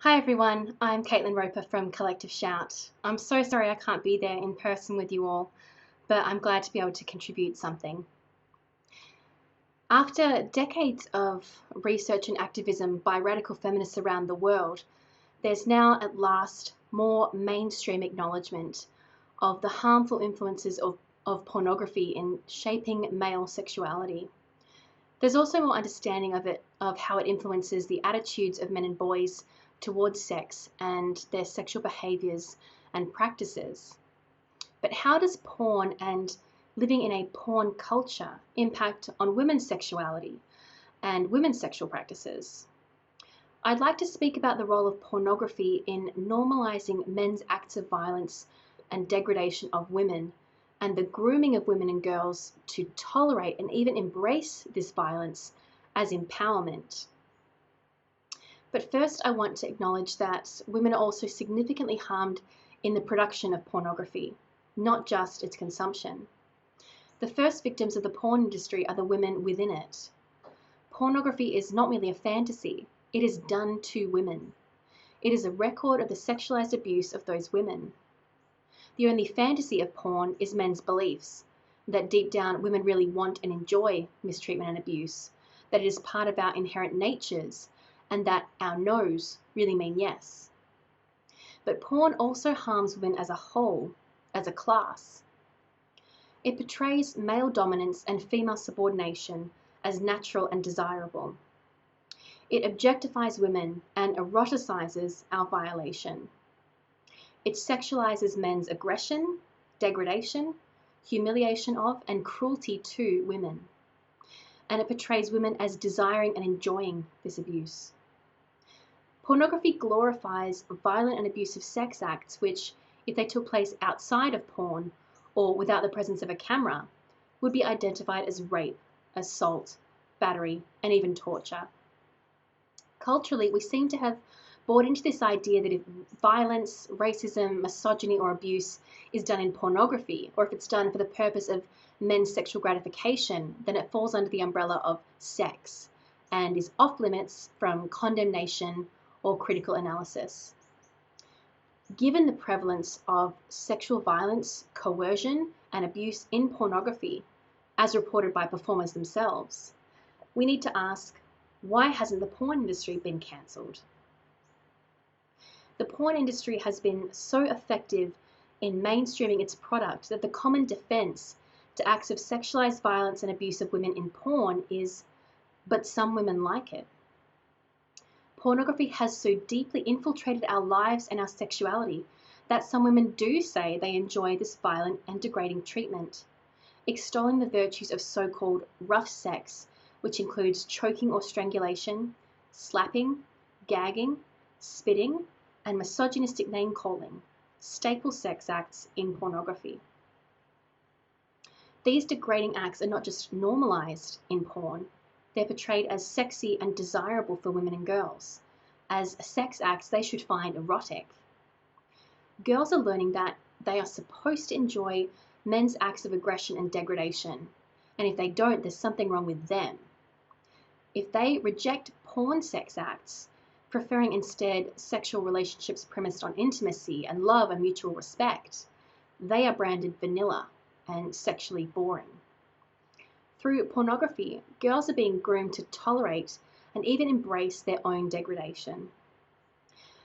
Hi everyone, I'm Caitlin Roper from Collective Shout. I'm so sorry I can't be there in person with you all, but I'm glad to be able to contribute something. After decades of research and activism by radical feminists around the world, there's now at last more mainstream acknowledgement of the harmful influences of pornography in shaping male sexuality. There's also more understanding of how it influences the attitudes of men and boys towards sex and their sexual behaviors and practices. But how does porn and living in a porn culture impact on women's sexuality and women's sexual practices? I'd like to speak about the role of pornography in normalizing men's acts of violence and degradation of women, and the grooming of women and girls to tolerate and even embrace this violence as empowerment. But first, I want to acknowledge that women are also significantly harmed in the production of pornography, not just its consumption. The first victims of the porn industry are the women within it. Pornography is not merely a fantasy, it is done to women. It is a record of the sexualized abuse of those women. The only fantasy of porn is men's beliefs, that deep down women really want and enjoy mistreatment and abuse, that it is part of our inherent natures, and that our no's really mean yes. But porn also harms women as a whole, as a class. It portrays male dominance and female subordination as natural and desirable. It objectifies women and eroticizes our violation. It sexualizes men's aggression, degradation, humiliation of, and cruelty to women. And it portrays women as desiring and enjoying this abuse. Pornography glorifies violent and abusive sex acts which, if they took place outside of porn or without the presence of a camera, would be identified as rape, assault, battery, and even torture. Culturally, we seem to have bought into this idea that if violence, racism, misogyny, or abuse is done in pornography, or if it's done for the purpose of men's sexual gratification, then it falls under the umbrella of sex and is off limits from condemnation or critical analysis. Given the prevalence of sexual violence, coercion, and abuse in pornography, as reported by performers themselves, we need to ask, why hasn't the porn industry been cancelled? The porn industry has been so effective in mainstreaming its product that the common defense to acts of sexualized violence and abuse of women in porn is, but some women like it. Pornography has so deeply infiltrated our lives and our sexuality that some women do say they enjoy this violent and degrading treatment, extolling the virtues of so-called rough sex, which includes choking or strangulation, slapping, gagging, spitting, and misogynistic name-calling, staple sex acts in pornography. These degrading acts are not just normalized in porn, they're portrayed as sexy and desirable for women and girls. As sex acts they should find erotic. Girls are learning that they are supposed to enjoy men's acts of aggression and degradation, and if they don't, there's something wrong with them. If they reject porn sex acts, preferring instead sexual relationships premised on intimacy and love and mutual respect, they are branded vanilla and sexually boring. Through pornography, girls are being groomed to tolerate and even embrace their own degradation.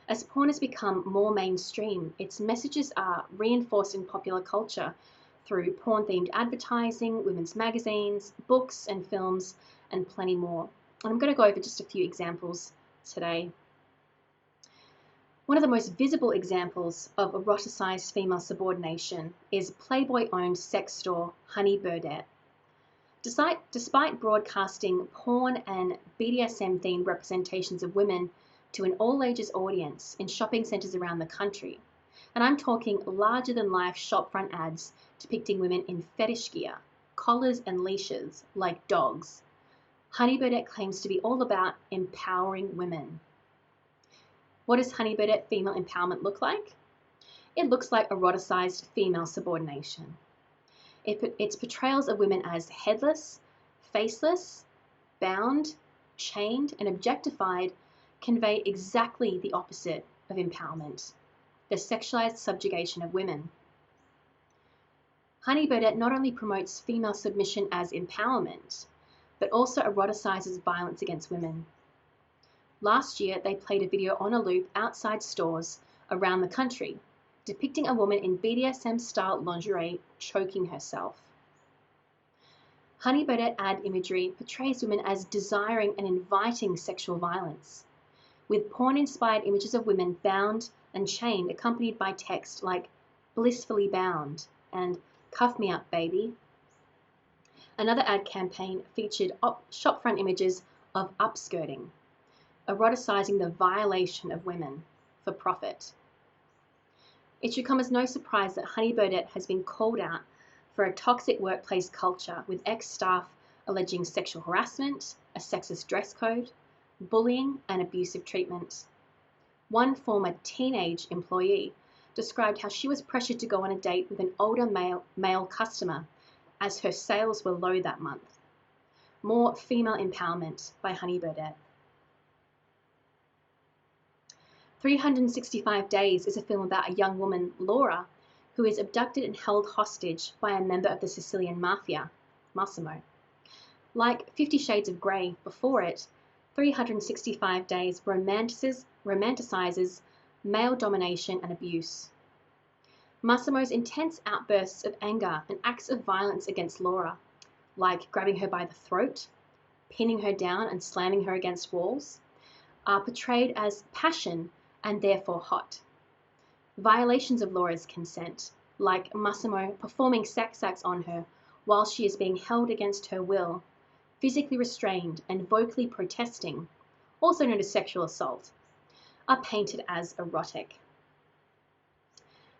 As porn has become more mainstream, its messages are reinforced in popular culture through porn-themed advertising, women's magazines, books and films, and plenty more. And I'm going to go over just a few examples today. One of the most visible examples of eroticized female subordination is Playboy-owned sex store Honey Birdette. Despite broadcasting porn and BDSM-themed representations of women to an all-ages audience in shopping centres around the country, and I'm talking larger-than-life shopfront ads depicting women in fetish gear, collars and leashes like dogs, Honey Birdette claims to be all about empowering women. What does Honey Birdette female empowerment look like? It looks like eroticized female subordination. Its portrayals of women as headless, faceless, bound, chained, and objectified convey exactly the opposite of empowerment, the sexualized subjugation of women. Honey Birdette not only promotes female submission as empowerment, but also eroticizes violence against women. Last year, they played a video on a loop outside stores around the country, depicting a woman in BDSM-style lingerie choking herself. Honey Birdette ad imagery portrays women as desiring and inviting sexual violence, with porn-inspired images of women bound and chained accompanied by text like "blissfully bound" and "cuff me up, baby." Another ad campaign featured shopfront images of upskirting, eroticizing the violation of women for profit. It should come as no surprise that Honey Birdette has been called out for a toxic workplace culture, with ex-staff alleging sexual harassment, a sexist dress code, bullying, and abusive treatment. One former teenage employee described how she was pressured to go on a date with an older male customer as her sales were low that month. More female empowerment by Honey Birdette. 365 Days is a film about a young woman, Laura, who is abducted and held hostage by a member of the Sicilian mafia, Massimo. Like 50 Shades of Grey before it, 365 Days romanticizes male domination and abuse. Massimo's intense outbursts of anger and acts of violence against Laura, like grabbing her by the throat, pinning her down and slamming her against walls, are portrayed as passion and therefore hot. Violations of Laura's consent, like Massimo performing sex acts on her while she is being held against her will, physically restrained and vocally protesting, also known as sexual assault, are painted as erotic.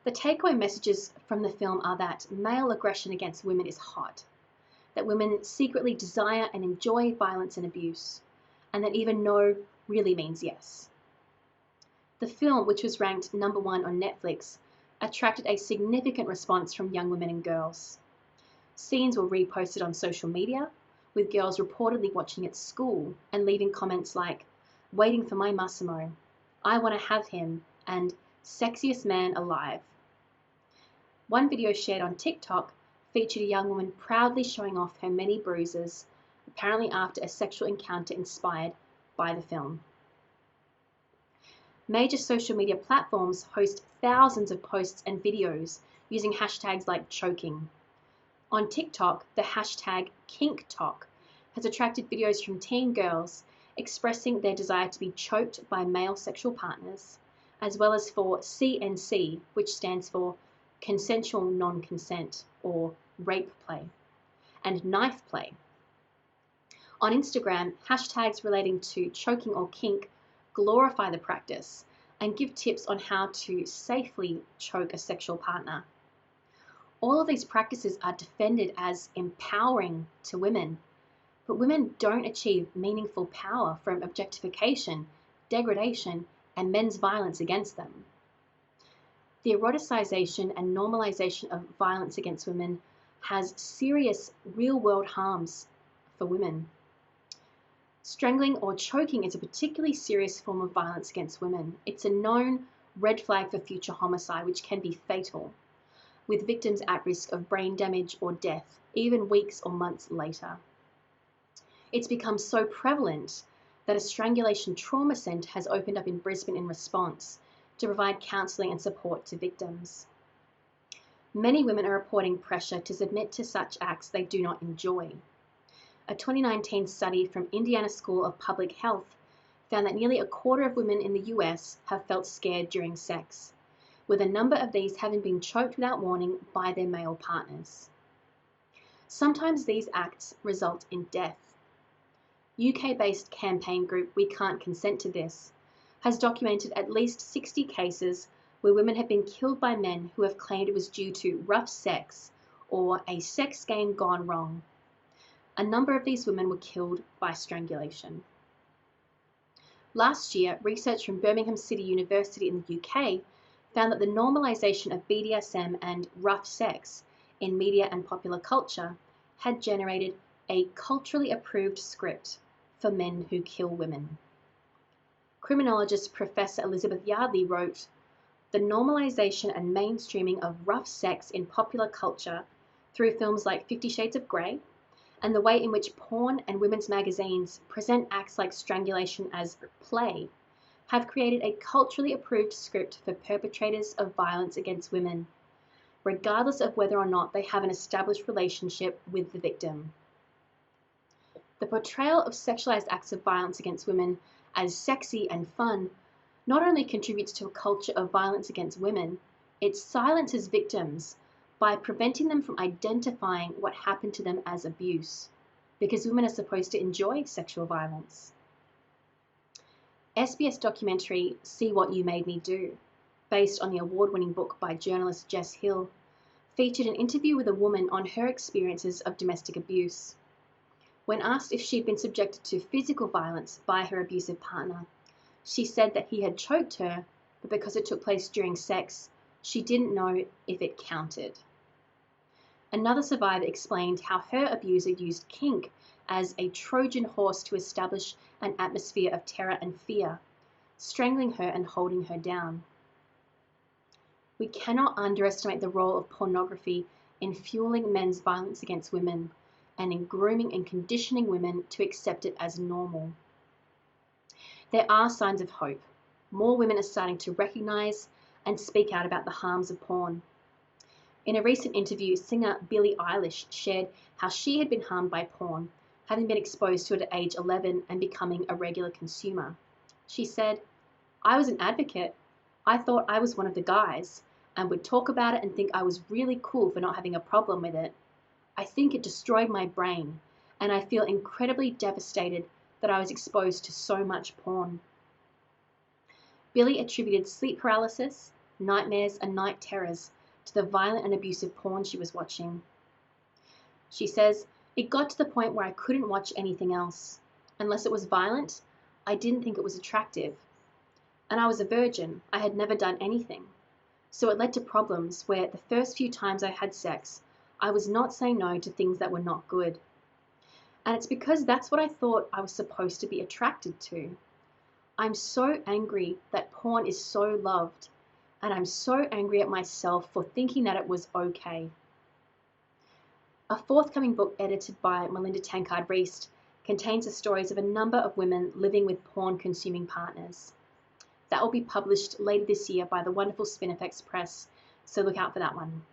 The takeaway messages from the film are that male aggression against women is hot, that women secretly desire and enjoy violence and abuse, and that even no really means yes. The film, which was ranked #1 on Netflix, attracted a significant response from young women and girls. Scenes were reposted on social media, with girls reportedly watching at school and leaving comments like, "Waiting for my Massimo," "I want to have him," and "Sexiest man alive." One video shared on TikTok featured a young woman proudly showing off her many bruises, apparently after a sexual encounter inspired by the film. Major social media platforms host thousands of posts and videos using hashtags like choking. On TikTok, the hashtag KinkTok has attracted videos from teen girls expressing their desire to be choked by male sexual partners, as well as for CNC, which stands for consensual non-consent or rape play, and knife play. On Instagram, hashtags relating to choking or kink glorify the practice and give tips on how to safely choke a sexual partner. All of these practices are defended as empowering to women, but women don't achieve meaningful power from objectification, degradation, and men's violence against them. The eroticization and normalization of violence against women has serious real-world harms for women. Strangling or choking is a particularly serious form of violence against women. It's a known red flag for future homicide, which can be fatal, with victims at risk of brain damage or death, even weeks or months later. It's become so prevalent that a strangulation trauma centre has opened up in Brisbane in response to provide counselling and support to victims. Many women are reporting pressure to submit to such acts they do not enjoy. A 2019 study from Indiana School of Public Health found that nearly a quarter of women in the US have felt scared during sex, with a number of these having been choked without warning by their male partners. Sometimes these acts result in death. UK-based campaign group We Can't Consent to This has documented at least 60 cases where women have been killed by men who have claimed it was due to rough sex or a sex game gone wrong. A number of these women were killed by strangulation. Last year, research from Birmingham City University in the UK found that the normalisation of BDSM and rough sex in media and popular culture had generated a culturally approved script for men who kill women. Criminologist Professor Elizabeth Yardley wrote, "The normalization and mainstreaming of rough sex in popular culture through films like 50 Shades of Grey and the way in which porn and women's magazines present acts like strangulation as play have created a culturally approved script for perpetrators of violence against women, regardless of whether or not they have an established relationship with the victim. The portrayal of sexualized acts of violence against women as sexy and fun not only contributes to a culture of violence against women, it silences victims by preventing them from identifying what happened to them as abuse, because women are supposed to enjoy sexual violence." SBS documentary See What You Made Me Do, based on the award-winning book by journalist Jess Hill, featured an interview with a woman on her experiences of domestic abuse. When asked if she'd been subjected to physical violence by her abusive partner, she said that he had choked her, but because it took place during sex, she didn't know if it counted. Another survivor explained how her abuser used kink as a Trojan horse to establish an atmosphere of terror and fear, strangling her and holding her down. We cannot underestimate the role of pornography in fueling men's violence against women and in grooming and conditioning women to accept it as normal. There are signs of hope. More women are starting to recognize and speak out about the harms of porn. In a recent interview, singer Billie Eilish shared how she had been harmed by porn, having been exposed to it at age 11 and becoming a regular consumer. She said, "I was an advocate. I thought I was one of the guys and would talk about it and think I was really cool for not having a problem with it. I think it destroyed my brain, and I feel incredibly devastated that I was exposed to so much porn." Billie attributed sleep paralysis, nightmares, and night terrors to the violent and abusive porn she was watching. She says, "It got to the point where I couldn't watch anything else. Unless it was violent, I didn't think it was attractive. And I was a virgin. I had never done anything. So it led to problems where the first few times I had sex, I was not saying no to things that were not good. And it's because that's what I thought I was supposed to be attracted to. I'm so angry that porn is so loved, and I'm so angry at myself for thinking that it was okay." A forthcoming book edited by Melinda Tankard-Reist contains the stories of a number of women living with porn-consuming partners. That will be published later this year by the wonderful Spinifex Press, so look out for that one.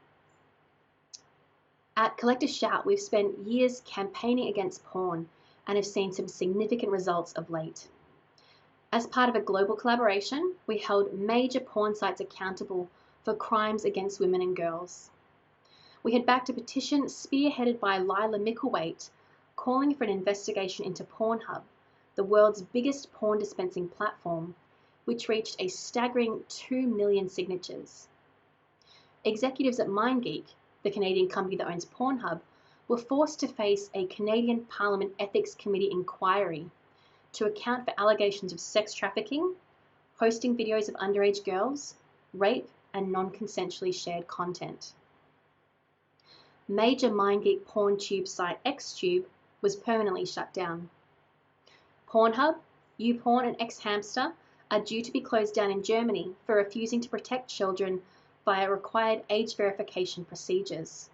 At Collective Shout, we've spent years campaigning against porn and have seen some significant results of late. As part of a global collaboration, we held major porn sites accountable for crimes against women and girls. We had backed a petition spearheaded by Lila Micklethwait, calling for an investigation into Pornhub, the world's biggest porn dispensing platform, which reached a staggering 2 million signatures. Executives at MindGeek, the Canadian company that owns Pornhub, were forced to face a Canadian Parliament Ethics Committee inquiry to account for allegations of sex trafficking, posting videos of underage girls, rape, and non-consensually shared content. Major MindGeek PornTube site XTube was permanently shut down. Pornhub, YouPorn, and XHamster are due to be closed down in Germany for refusing to protect children via required age verification procedures.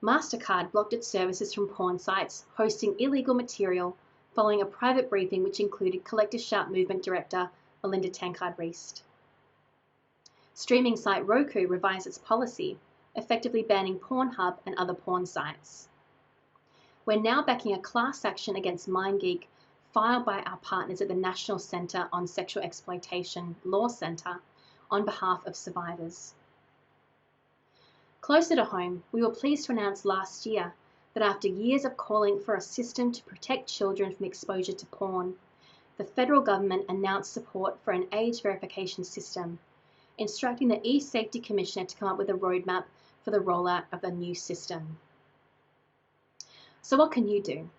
MasterCard blocked its services from porn sites hosting illegal material following a private briefing which included Collective Shout Movement Director Melinda Tankard-Reist. Streaming site Roku revised its policy, effectively banning Pornhub and other porn sites. We're now backing a class action against MindGeek filed by our partners at the National Centre on Sexual Exploitation Law Centre on behalf of survivors. Closer to home, we were pleased to announce last year that after years of calling for a system to protect children from exposure to porn, the federal government announced support for an age verification system, instructing the E-Safety Commissioner to come up with a roadmap for the rollout of the new system. So what can you do?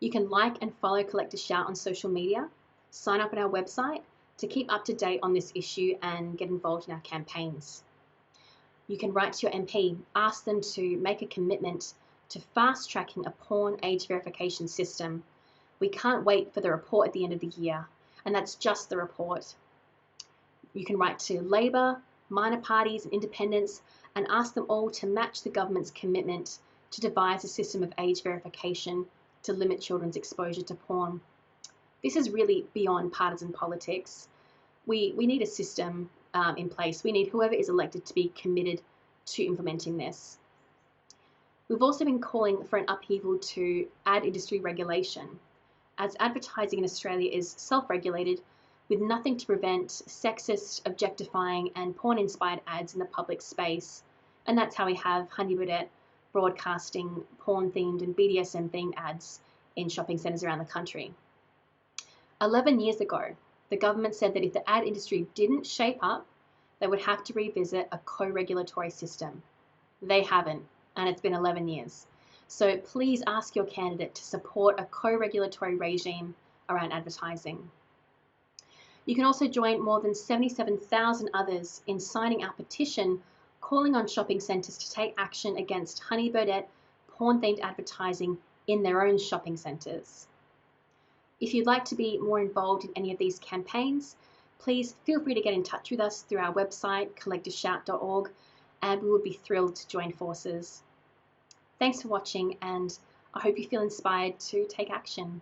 You can like and follow Collective Shout on social media, sign up on our website to keep up to date on this issue and get involved in our campaigns. You can write to your MP, ask them to make a commitment to fast-tracking a porn age verification system We can't wait for the report at the end of the year, and that's just the report. You can write to Labor, minor parties and independents and ask them all to match the government's commitment to devise a system of age verification to limit children's exposure to porn. This is really beyond partisan politics. We need a system in place. We need whoever is elected to be committed to implementing this. We've also been calling for an upheaval to ad industry regulation, as advertising in Australia is self-regulated with nothing to prevent sexist, objectifying and porn-inspired ads in the public space. And that's how we have Honey Birdette broadcasting porn-themed and BDSM-themed ads in shopping centres around the country. 11 years ago, the government said that if the ad industry didn't shape up, they would have to revisit a co-regulatory system. They haven't, and it's been 11 years. So please ask your candidate to support a co-regulatory regime around advertising. You can also join more than 77,000 others in signing our petition calling on shopping centres to take action against Honey Birdette porn-themed advertising in their own shopping centres. If you'd like to be more involved in any of these campaigns, please feel free to get in touch with us through our website, collectiveshout.org, and we would be thrilled to join forces. Thanks for watching, and I hope you feel inspired to take action.